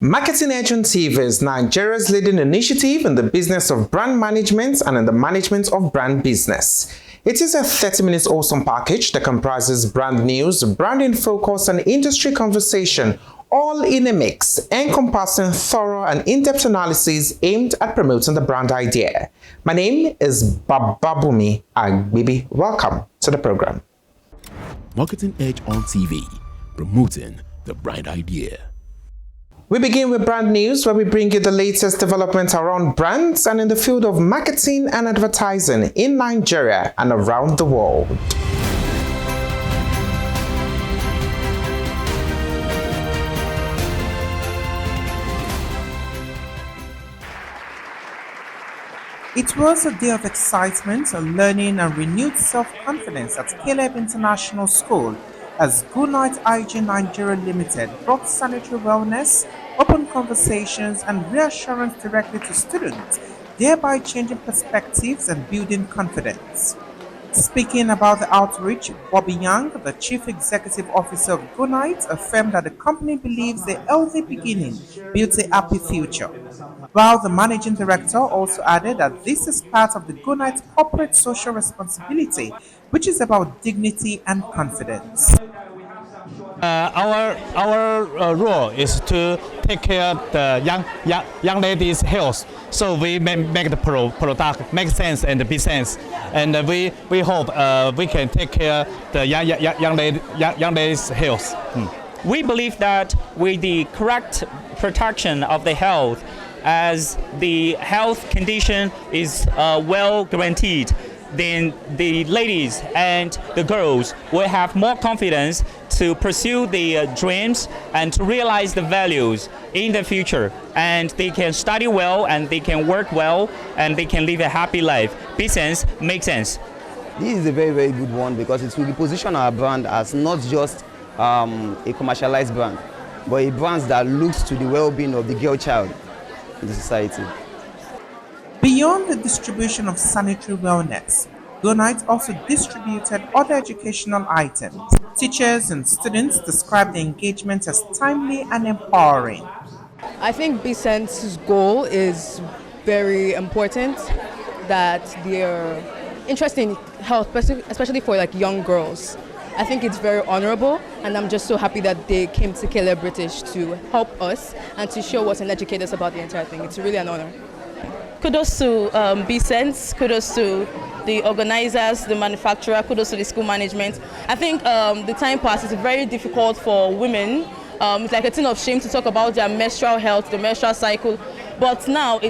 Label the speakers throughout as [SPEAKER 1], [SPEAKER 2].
[SPEAKER 1] Marketing Agent TV is Nigeria's leading initiative in the business of brand management and in the management of brand business. It is a 30-minute awesome package that comprises brand news, branding focus, and industry conversation, all in a mix, encompassing thorough and in-depth analysis aimed at promoting the brand idea. My name is Bababumi Agbibi. Welcome to the program.
[SPEAKER 2] Marketing Edge on TV, promoting the brand idea.
[SPEAKER 1] We begin with brand news, where we bring you the latest developments around brands and in the field of marketing and advertising in Nigeria and around the world. It was a day of excitement, learning, and renewed self-confidence at Caleb International School as Goodnight IG Nigeria Limited brought sanitary wellness, open conversations, and reassurance directly to students, thereby changing perspectives and building confidence. Speaking about the outreach, Bobby Young, the Chief Executive Officer of Goodnight, affirmed that the company believes a healthy beginning builds a happy future, while the Managing Director also added that this is part of the Goodnight corporate social responsibility, which is about dignity and confidence.
[SPEAKER 3] Our role is to take care of the young ladies' health. So we make the product make sense and be sense, and we hope we can take care of the young ladies' health.
[SPEAKER 4] We believe that with the correct protection of the health, as the health condition is well guaranteed, then the ladies and the girls will have more confidence to pursue their dreams and to realize the values in the future. And they can study well, and they can work well, and they can live a happy life. Business makes sense.
[SPEAKER 5] This is a very, very good one because it will reposition our brand as not just a commercialized brand, but a brand that looks to the well-being of the girl child in the society.
[SPEAKER 1] Beyond the distribution of sanitary wellness, Goodnight also distributed other educational items. Teachers and students described the engagement as timely and empowering.
[SPEAKER 6] I think BSense's goal is very important, that they're interested in health, especially for young girls. I think it's very honorable, and I'm just so happy that they came to Caleb British to help us and to show us and educate us about the entire thing. It's really an honor.
[SPEAKER 7] Kudos to BSense, kudos to the organizers, the manufacturer, kudos to the school management. I think the time pass is very difficult for women. It's like a thing of shame to talk about their menstrual health, the menstrual cycle. But now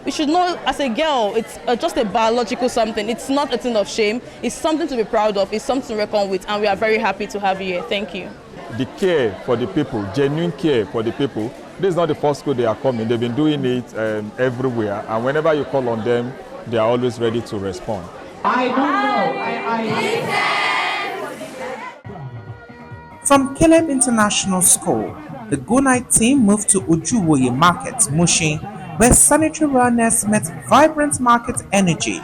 [SPEAKER 7] we should know, as a girl, it's just a biological something. It's not a thing of shame. It's something to be proud of. It's something to reckon with, and we are very happy to have you here. Thank you.
[SPEAKER 8] The care for the people, genuine care for the people. This is not the first school they are coming. They've been doing it everywhere, and whenever you call on them, they are always ready to respond.
[SPEAKER 1] I don't know. From Caleb International School, the Goodnight team moved to Ujuwoye Market, Mushin, where sanitary wellness met vibrant market energy.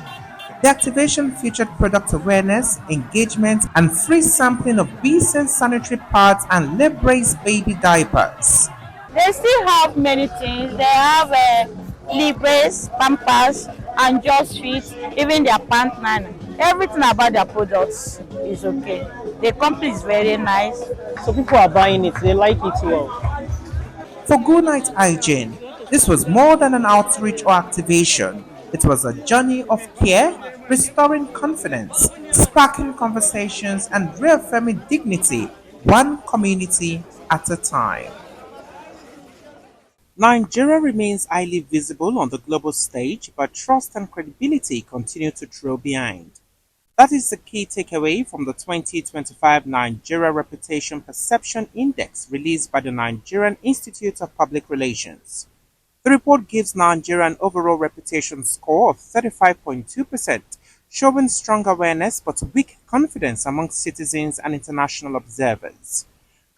[SPEAKER 1] The activation featured product awareness, engagement, and free sampling of BSense sanitary pads and lip-raised baby diapers.
[SPEAKER 9] They still have many things. They have lip-raised, pampers, and just fit, even their pant line. Everything about their products is okay. The company is very nice.
[SPEAKER 10] So people are buying it, they like it well.
[SPEAKER 1] For Goodnight Hygiene, this was more than an outreach or activation. It was a journey of care, restoring confidence, sparking conversations, and reaffirming dignity, one community at a time. Nigeria remains highly visible on the global stage, but trust and credibility continue to trail behind. That is the key takeaway from the 2025 Nigeria Reputation Perception Index released by the Nigerian Institute of Public Relations. The report gives Nigeria an overall reputation score of 35.2%, showing strong awareness but weak confidence among citizens and international observers.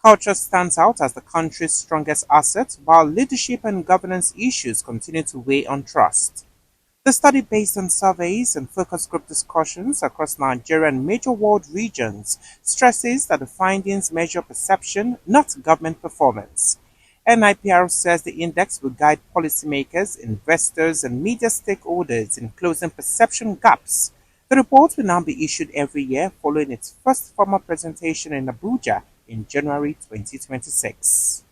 [SPEAKER 1] Culture stands out as the country's strongest asset, while leadership and governance issues continue to weigh on trust. The study, based on surveys and focus group discussions across Nigeria and major world regions, stresses that the findings measure perception, not government performance. NIPR says the index will guide policymakers, investors, and media stakeholders in closing perception gaps. The report will now be issued every year following its first formal presentation in Abuja in January 2026.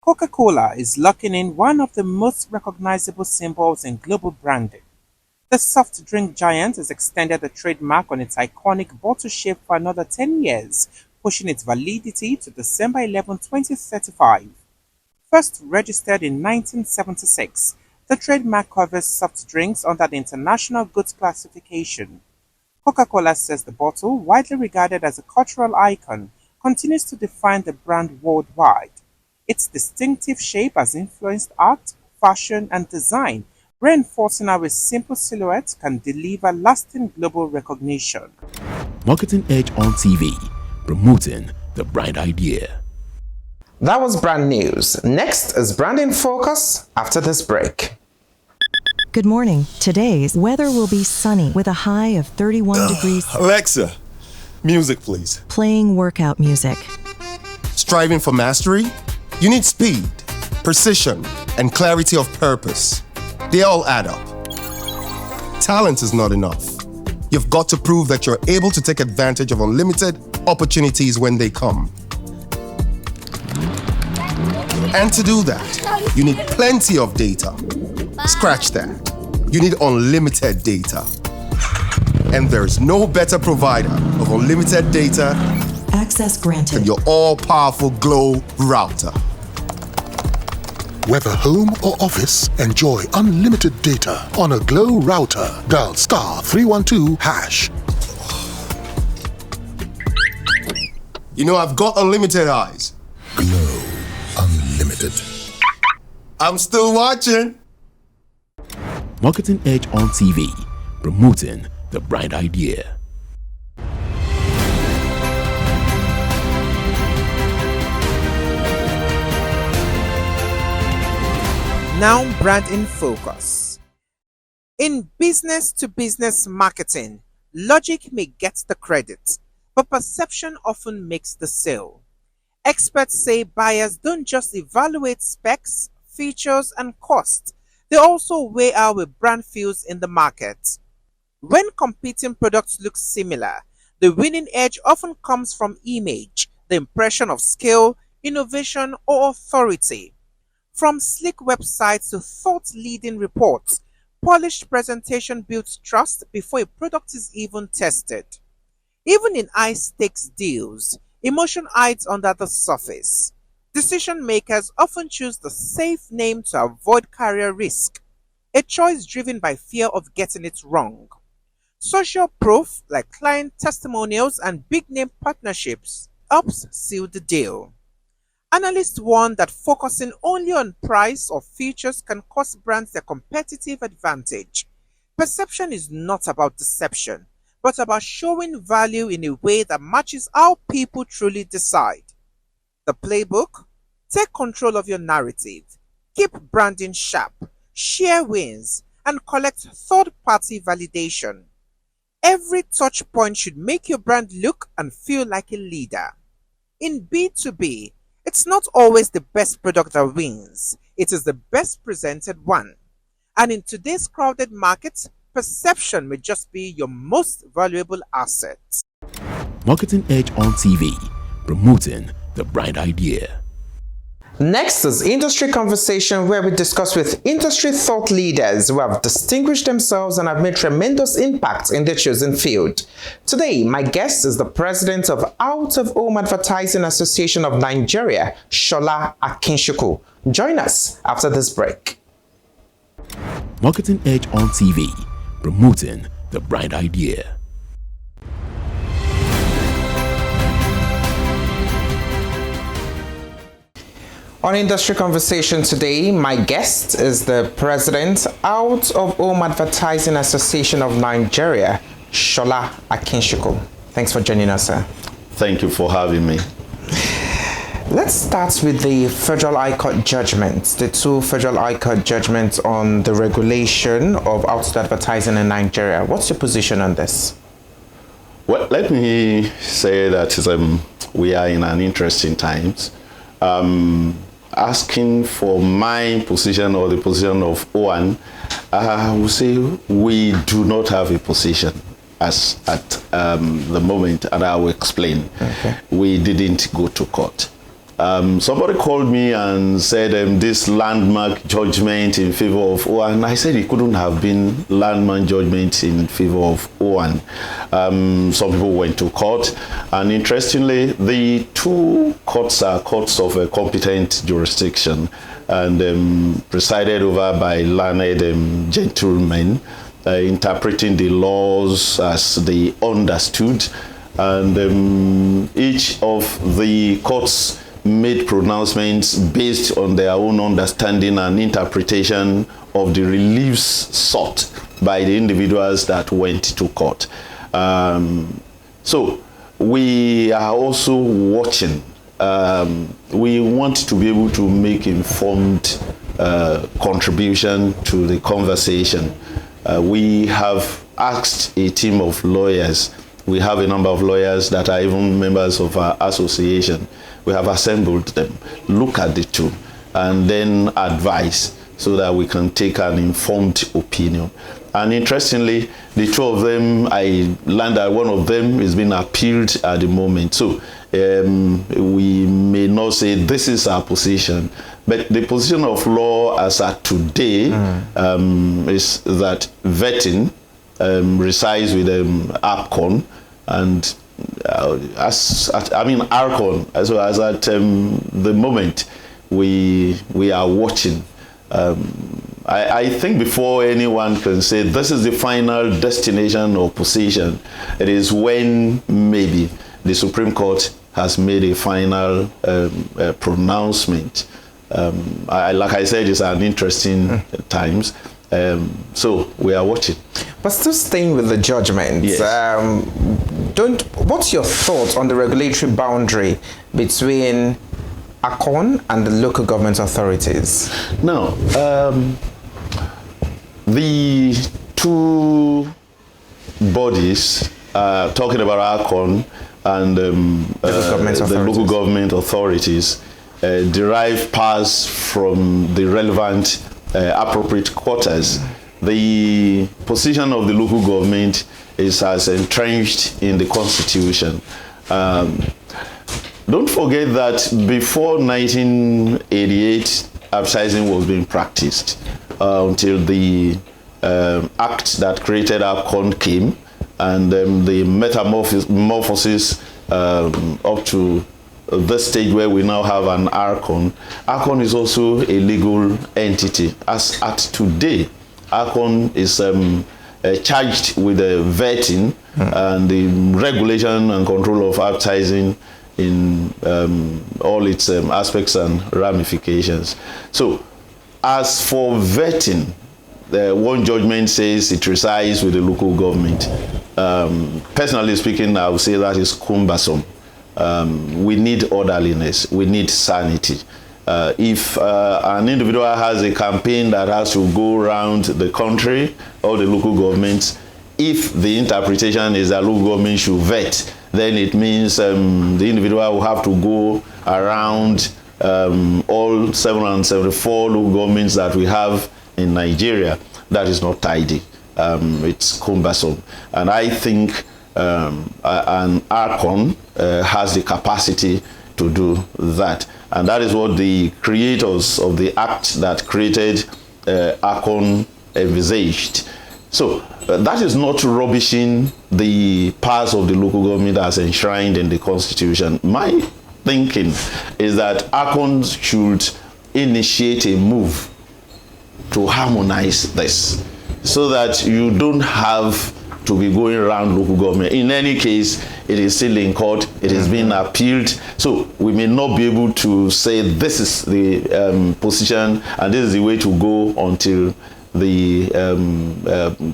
[SPEAKER 1] Coca-Cola is locking in one of the most recognizable symbols in global branding. The soft drink giant has extended the trademark on its iconic bottle shape for another 10 years, pushing its validity to December 11, 2035. First registered in 1976, the trademark covers soft drinks under the International Goods Classification. Coca-Cola says the bottle, widely regarded as a cultural icon, continues to define the brand worldwide. Its distinctive shape has influenced art, fashion, and design, reinforcing how a simple silhouette can deliver lasting global recognition.
[SPEAKER 2] Marketing Edge on TV, promoting the brand idea.
[SPEAKER 11] That was brand news. Next is Branding Focus after this break.
[SPEAKER 12] Good morning. Today's weather will be sunny with a high of 31 degrees.
[SPEAKER 13] Alexa, music please.
[SPEAKER 12] Playing workout music.
[SPEAKER 13] Striving for mastery? You need speed, precision, and clarity of purpose. They all add up. Talent is not enough. You've got to prove that you're able to take advantage of unlimited opportunities when they come. And to do that, you need plenty of data. Scratch that. You need unlimited data. And there's no better provider of unlimited data
[SPEAKER 12] Access granted
[SPEAKER 13] than your all-powerful Glow router.
[SPEAKER 14] Whether home or office, enjoy unlimited data on a Glow router. Dial *312#.
[SPEAKER 13] You know, I've got unlimited eyes.
[SPEAKER 14] Glow Unlimited.
[SPEAKER 13] I'm still watching.
[SPEAKER 2] Marketing Edge on TV, promoting the brand idea.
[SPEAKER 1] Now brand in focus. In business-to-business marketing, logic may get the credit, but perception often makes the sale. Experts say buyers don't just evaluate specs, features, and cost. They also weigh how a brand feels in the market. When competing products look similar, the winning edge often comes from image, the impression of skill, innovation, or authority. From sleek websites to thought-leading reports, polished presentation builds trust before a product is even tested. Even in high-stakes deals, emotion hides under the surface. Decision makers often choose the safe name to avoid career risk, a choice driven by fear of getting it wrong. Social proof, like client testimonials and big-name partnerships, helps seal the deal. Analysts warn that focusing only on price or features can cost brands their competitive advantage. Perception is not about deception, but about showing value in a way that matches how people truly decide. The playbook? Take control of your narrative. Keep branding sharp, share wins, and collect third-party validation. Every touch point should make your brand look and feel like a leader. In B2B, it's not always the best product that wins. It is the best presented one. And in today's crowded market, perception may just be your most valuable asset.
[SPEAKER 2] Marketing Edge on TV, promoting the brand idea.
[SPEAKER 11] Next is Industry Conversation, where we discuss with industry thought leaders who have distinguished themselves and have made tremendous impact in their chosen field. Today, my guest is the president of Out-of-Home Advertising Association of Nigeria, Sola Akinsiku. Join us after this break.
[SPEAKER 2] Marketing Edge on TV, promoting the brand idea.
[SPEAKER 11] On Industry Conversation today, my guest is the president, Out-of-Home Advertising Association of Nigeria, Sola Akinsiku. Thanks for joining us, sir.
[SPEAKER 15] Thank you for having me.
[SPEAKER 11] Let's start with the Federal High Court judgments, the two Federal High Court judgments on the regulation of out-of-home advertising in Nigeria. What's your position on this?
[SPEAKER 15] Well, let me say that we are in an interesting times. asking for my position or the position of OAN, I would say we do not have a position as at the moment, and I will explain.
[SPEAKER 11] Okay.
[SPEAKER 15] We didn't go to court. Somebody called me and said this landmark judgment in favor of OAN. I said it couldn't have been landmark judgment in favor of OAN. Some people went to court, and interestingly, the two courts are courts of a competent jurisdiction and presided over by learned gentlemen interpreting the laws as they understood, and each of the courts made pronouncements based on their own understanding and interpretation of the reliefs sought by the individuals that went to court. So we are also watching. We want to be able to make informed contribution to the conversation. We have asked a team of lawyers. We have a number of lawyers that are even members of our association. We have assembled them, look at the two, and then advise so that we can take an informed opinion. And interestingly, the two of them, I learned that one of them is being appealed at the moment. So we may not say this is our position, but the position of law as at today is that vetting resides with ARCON, and ARCON, as at the moment we are watching. I think before anyone can say this is the final destination or position, it is when maybe the Supreme Court has made a final pronouncement. Like I said, it's an interesting times. So we are watching.
[SPEAKER 11] But still staying with the judgment,
[SPEAKER 15] yes.
[SPEAKER 11] What's your thoughts on the regulatory boundary between ARCON and the local government authorities?
[SPEAKER 15] Now, the two bodies talking about ARCON and the local government authorities derive powers from the relevant appropriate quarters. The position of the local government is as entrenched in the Constitution. Don't forget that before 1988, advertising was being practiced until the act that created ARCON came, and the metamorphosis up to this stage where we now have an ARCON. ARCON is also a legal entity. As at today, ARCON is charged with vetting and the regulation and control of advertising in all its aspects and ramifications. So, as for vetting, one judgment says it resides with the local government. Personally speaking, I would say that is cumbersome. We need orderliness, we need sanity. If an individual has a campaign that has to go around the country or the local governments, if the interpretation is that local government should vet, then it means the individual will have to go around all 774 local governments that we have in Nigeria. That is not tidy. It's cumbersome. And I think an ARCON has the capacity to do that. And that is what the creators of the act that created ARCON envisaged. So that is not rubbishing the powers of the local government as enshrined in the Constitution. My thinking is that ARCON should initiate a move to harmonize this so that you don't have to be going around local government. In any case, it is still in court, it is being appealed, so we may not be able to say this is the position and this is the way to go until the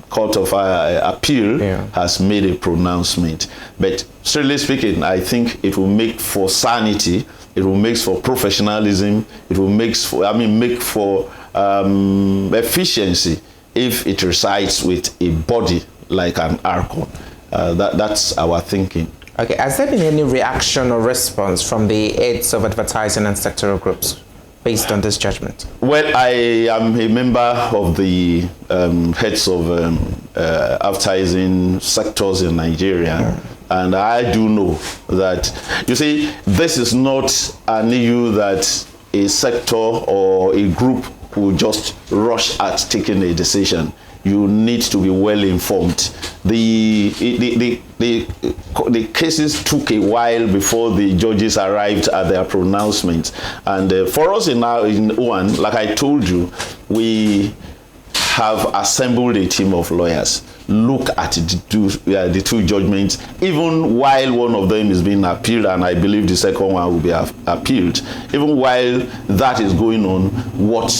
[SPEAKER 15] Court of Appeal has made a pronouncement. But strictly speaking, I think it will make for sanity, it will make for professionalism, it will make for efficiency if it resides with a body like an ARCON. That's our thinking.
[SPEAKER 11] Okay, has there been any reaction or response from the heads of advertising and sectoral groups? based on this judgment?
[SPEAKER 15] Well, I am a member of the heads of advertising sectors in Nigeria. And I do know that, you see, this is not an issue that a sector or a group will just rush at taking a decision. You need to be well informed. The cases took a while before the judges arrived at their pronouncement. And for us in OAAN, like I told you, we have assembled a team of lawyers. Look at the two judgments, even while one of them is being appealed, and I believe the second one will be appealed. Even while that is going on, what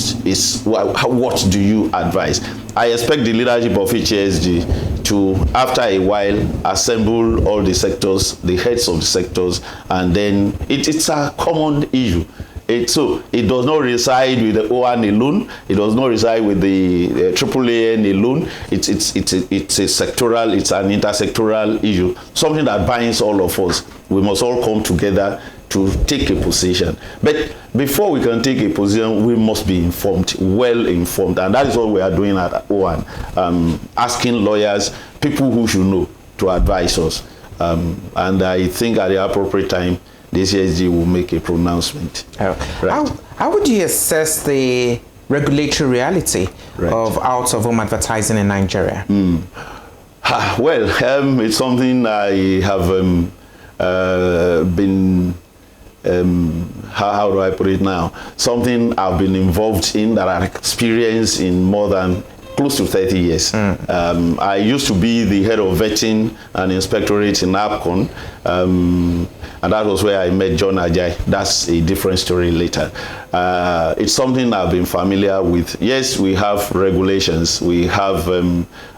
[SPEAKER 15] do you advise? I expect the leadership of HASG to, after a while, assemble all the sectors, the heads of the sectors, and then it's a common issue. So it does not reside with the OAN alone. It does not reside with the AAAN alone. It's a sectoral, it's an intersectoral issue, something that binds all of us. We must all come together to take a position. But before we can take a position, we must be informed, well informed, and that is what we are doing at OAN, asking lawyers, people who should know, to advise us. And I think at the appropriate time, the CSG will make a pronouncement.
[SPEAKER 11] Right. How would you assess the regulatory reality of out-of-home advertising in Nigeria?
[SPEAKER 15] Well, it's something I have been, how do I put it now? Something I've been involved in, that I've experienced in more than close to 30 years. I used to be the head of vetting and inspectorate in APCON, and that was where I met John Ajay. That's a different story later. It's something I've been familiar with. Yes, we have regulations. We have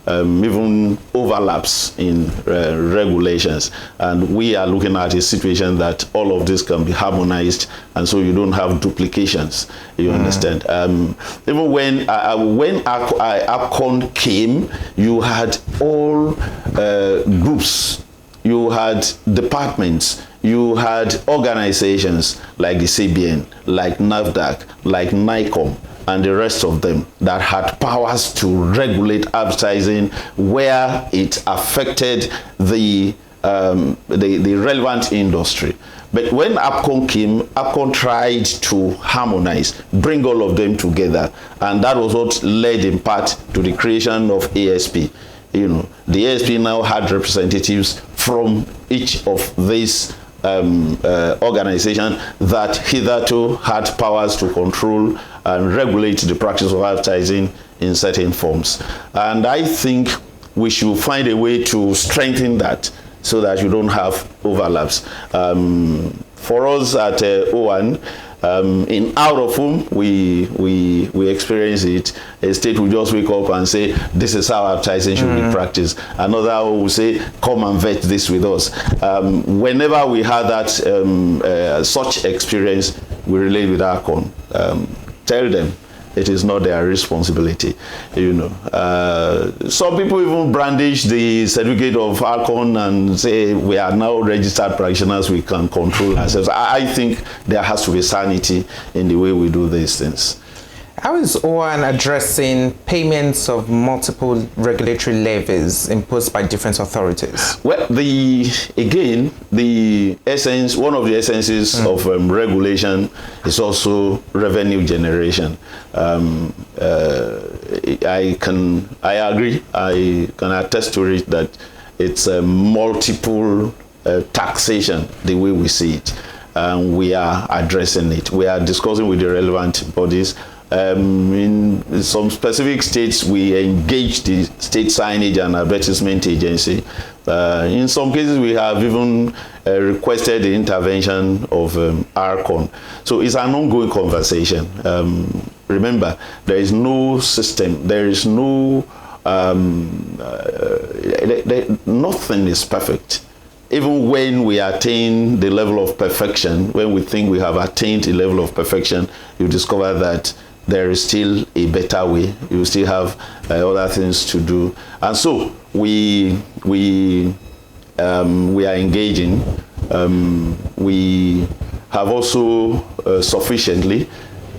[SPEAKER 15] even overlaps in regulations. And we are looking at a situation that all of this can be harmonized, and so you don't have duplications. You understand? Even when APCON came, you had all groups, you had departments, you had organizations like the CBN, like NAFDAC, like NICOM, and the rest of them that had powers to regulate advertising where it affected the relevant industry. But when APCON came, APCON tried to harmonize, bring all of them together, and that was what led in part to the creation of ASP. You know, the ASP now had representatives from each of these organizations that hitherto had powers to control and regulate the practice of advertising in certain forms. And I think we should find a way to strengthen that so that you don't have overlaps. For us at OAAN, in out of whom we experience it, a state will just wake up and say, this is how advertising should be practiced. Another will say, come and vet this with us. Whenever we had that such experience, we relate with ARCON. Tell them it is not their responsibility. You know, some people even brandish the certificate of ARCON and say we are now registered practitioners, we can control ourselves. I think there has to be sanity in the way we do these things.
[SPEAKER 11] How is OAAN addressing payments of multiple regulatory levies imposed by different authorities? Well,
[SPEAKER 15] the essence, one of the essences of regulation is also revenue generation. I agree. I can attest to it that it's a multiple taxation the way we see it, and we are addressing it. We are discussing with the relevant bodies. In some specific states, we engage the state signage and advertisement agency. In some cases, we have even requested the intervention of ARCON. So it's an ongoing conversation. Remember, there is no system, there is no, nothing is perfect. Even when we attain the level of perfection, when we think we have attained a level of perfection, you discover that there is still a better way. You still have other things to do, and so we are engaging. We have also sufficiently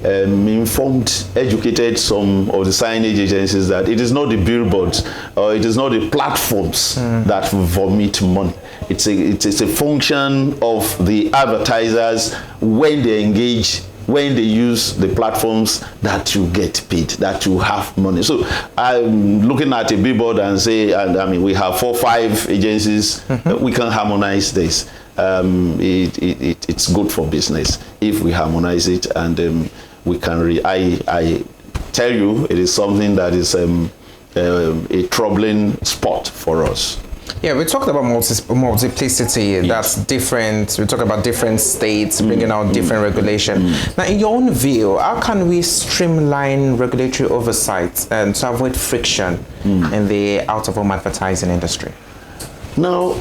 [SPEAKER 15] informed, educated some of the signage agencies that it is not the billboards or it is not the platforms that vomit money. It's a function of the advertisers when they engage, when they use the platforms, that you get paid, that you have money. So I'm looking at a billboard and say, I mean, we have 4 or 5 agencies, we can harmonize this. It's good for business if we harmonize it, and we can. I tell you, it is something that is a troubling spot for us.
[SPEAKER 11] Yeah, we talked about multiplicity. That's different. We talked about different states bringing out different regulation. Now, in your own view, how can we streamline regulatory oversight to avoid friction in the out-of-home advertising industry?
[SPEAKER 15] Now,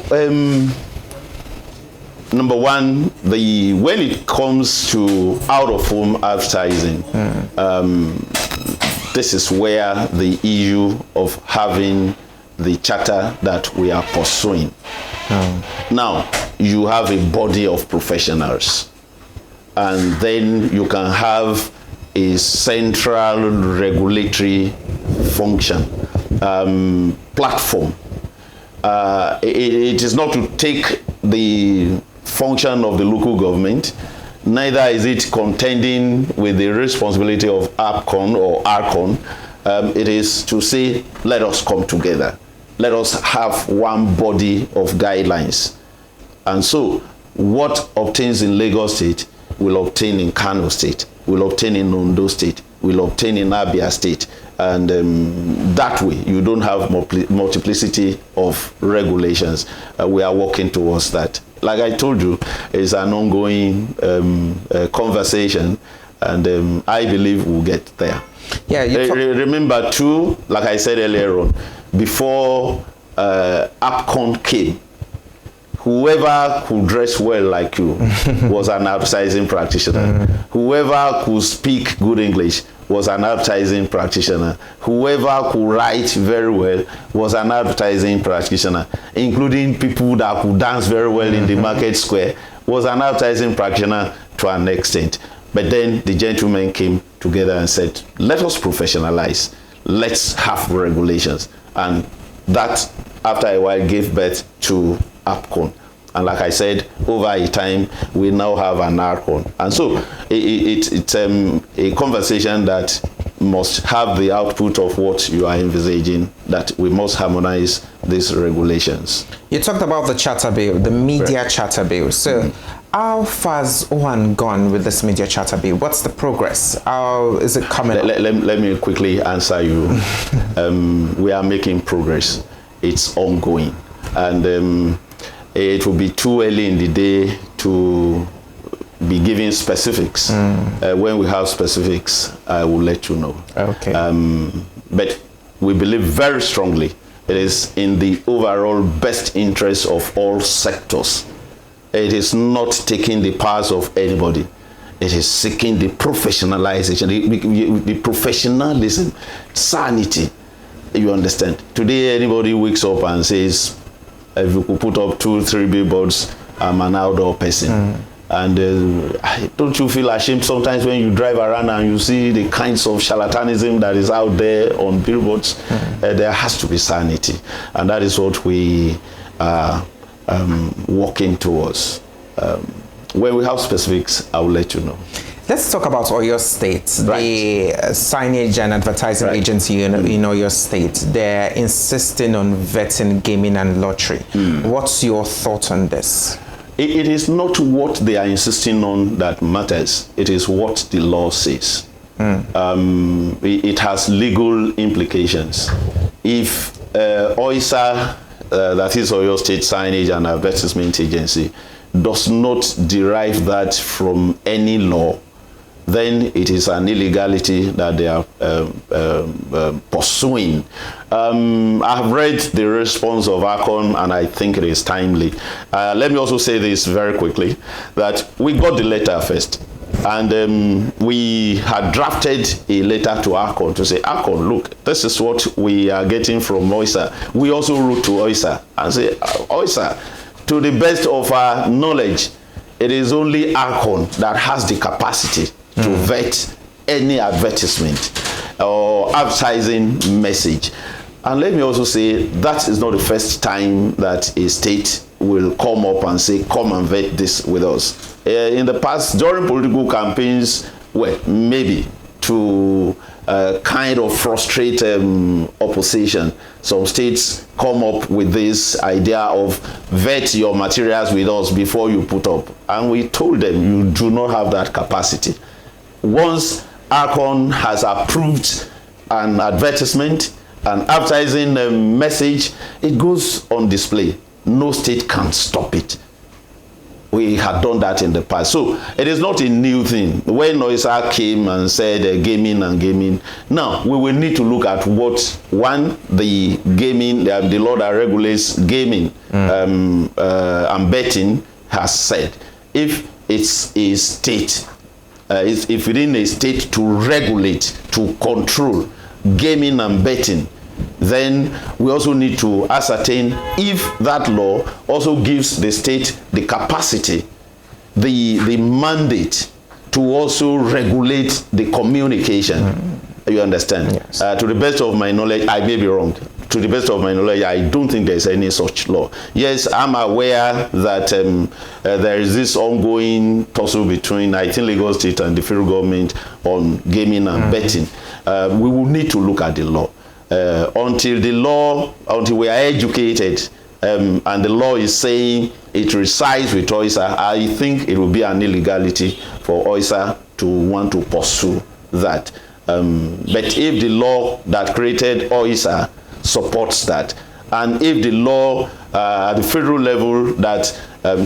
[SPEAKER 15] number one, when it comes to out-of-home advertising, this is where the issue of having the charter that we are pursuing. Now, you have a body of professionals, and then you can have a central regulatory function, platform. It is not to take the function of the local government, neither is it contending with the responsibility of APCON or ARCON. It is to say, let us come together. Let us have one body of guidelines. And so what obtains in Lagos State will obtain in Kano State, will obtain in Ondo State, will obtain in Abia State. And that way, you don't have multiplicity of regulations. We are working towards that. Like I told you, it's an ongoing conversation, and I believe we'll get there.
[SPEAKER 11] Yeah.
[SPEAKER 15] Remember too, like I said earlier on, before APCON came, whoever could dress well like you was an advertising practitioner. Whoever could speak good English was an advertising practitioner. Whoever could write very well was an advertising practitioner, including people that could dance very well in the market square was an advertising practitioner to an extent. But then the gentlemen came together and said, let us professionalize. Let's have regulations. And that, after a while, gave birth to APCON. And like I said, over a time, we now have an ARCON. And so it's a conversation that must have the output of what you are envisaging, that we must harmonize these regulations.
[SPEAKER 11] You talked about the charter bill, the media charter bill. So how far has OAN gone with this media charter bill? What's the progress? How is it coming?
[SPEAKER 15] Let me quickly answer you. We are making progress. It's ongoing. And it will be too early in the day to be giving specifics. When we have specifics, I will let you know.
[SPEAKER 11] Okay.
[SPEAKER 15] But we believe very strongly it is in the overall best interest of all sectors. It is not taking the powers of anybody. It is seeking the professionalization, the professionalism, sanity. You understand? Today, anybody wakes up and says, if you could put up 2 or 3 billboards, I'm an outdoor person. And don't you feel ashamed sometimes when you drive around and you see the kinds of charlatanism that is out there on billboards? There has to be sanity. And that is what we are working towards. When we have specifics, I will let you know.
[SPEAKER 11] Let's talk about Oyo State, the signage and advertising agency in Oyo State. They're insisting on vetting gaming and lottery. What's your thought on this?
[SPEAKER 15] It is not what they are insisting on that matters. It is what the law says. It has legal implications. If OISA, that is Oyo State Signage and Advertisement Agency, does not derive that from any law, then it is an illegality that they are pursuing. I have read the response of ARCON, and I think it is timely. Let me also say this very quickly, that we got the letter first. And we had drafted a letter to ARCON to say, ARCON, look, this is what we are getting from OISA. We also wrote to OISA and say, OISA, to the best of our knowledge, it is only ARCON that has the capacity to vet any advertisement or advertising message. And let me also say that is not the first time that a state will come up and say, come and vet this with us. In the past, during political campaigns, well, maybe to kind of frustrate opposition, some states come up with this idea of vet your materials with us before you put up. And we told them, you do not have that capacity. Once OAAN has approved an advertisement, an advertising message, it goes on display. No state can stop it. We had done that in the past. So it is not a new thing. When OISA came and said gaming and gaming, now we will need to look at what, one, the gaming, the law that regulates gaming and betting has said. If it's a state, if within a state to regulate, to control gaming and betting, then we also need to ascertain if that law also gives the state the capacity, the mandate to also regulate the communication. You understand?
[SPEAKER 11] Yes.
[SPEAKER 15] To the best of my knowledge, I may be wrong. To the best of my knowledge, I don't think there's any such law. Yes, I'm aware that there is this ongoing tussle between, I think, Lagos State and the federal government on gaming and betting. We will need to look at the law. Until we are educated and the law is saying it resides with OISA, I think it will be an illegality for OISA to want to pursue that. But if the law that created OISA supports that, and if the law at the federal level that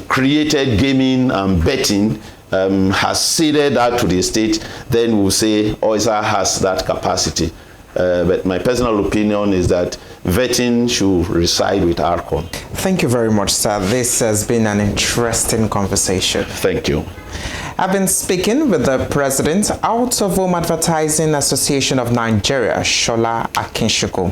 [SPEAKER 15] created gaming and betting has ceded that to the state, then we'll say OISA has that capacity. But my personal opinion is that vetting should reside with OAAN.
[SPEAKER 11] Thank you very much, sir. This has been an interesting conversation.
[SPEAKER 15] Thank you.
[SPEAKER 11] I've been speaking with the President, Out of Home Advertising Association of Nigeria, Sola Akinsiku.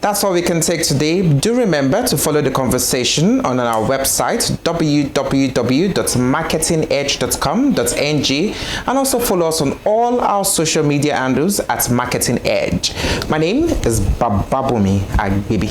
[SPEAKER 11] That's all we can take today. Do remember to follow the conversation on our website, www.marketingedge.com.ng, and also follow us on all our social media handles at Marketing Edge. My name is Bababumi Agbibi.